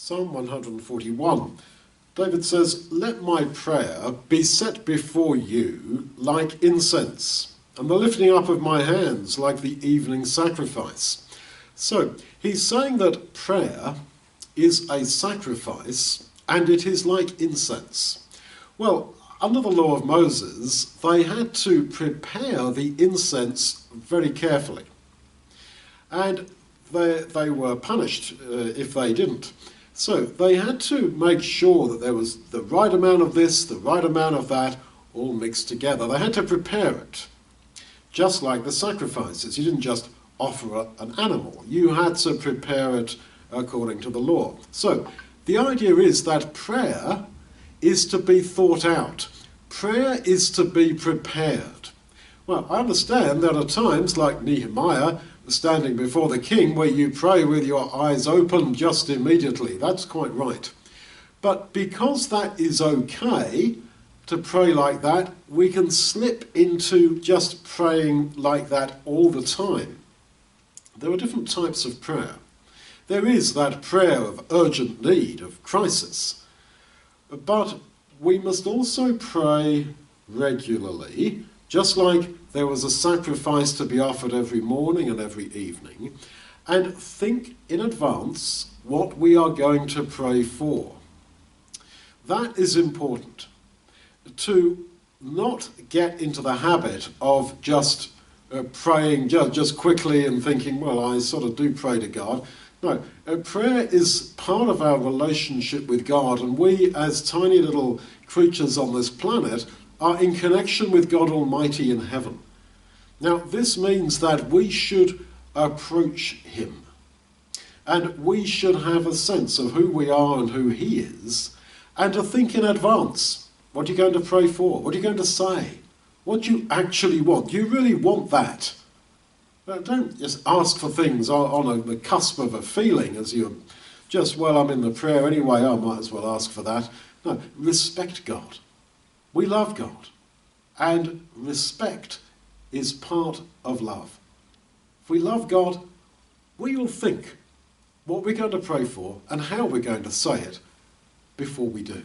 Psalm 141. David says, "Let my prayer be set before you like incense, and the lifting up of my hands like the evening sacrifice." So he's saying that prayer is a sacrifice and it is like incense. Well, under the law of Moses, they had to prepare the incense very carefully. And they were punished if they didn't. So they had to make sure that there was the right amount of this, the right amount of that, all mixed together. They had to prepare it, just like the sacrifices. You didn't just offer an animal. You had to prepare it according to the law. So the idea is that prayer is to be thought out. Prayer is to be prepared. Well, I understand there are times, like Nehemiah, standing before the king, where you pray with your eyes open just immediately. That's quite right. But because that is okay to pray like that, we can slip into just praying like that all the time. There are different types of prayer. There is that prayer of urgent need, of crisis. But we must also pray regularly, just like there was a sacrifice to be offered every morning and every evening, and think in advance what we are going to pray for. That is important, to not get into the habit of just praying just quickly and thinking, well, I sort of do pray to God. No, prayer is part of our relationship with God, and we as tiny little creatures on this planet are in connection with God Almighty in heaven. Now, this means that we should approach him, and we should have a sense of who we are and who he is, and to think in advance. What are you going to pray for? What are you going to say? What do you actually want? Do you really want that? Don't just ask for things on the cusp of a feeling as you're just, well, I'm in the prayer anyway, I might as well ask for that. No, respect God. We love God, and respect is part of love. If we love God, we will think what we're going to pray for and how we're going to say it before we do.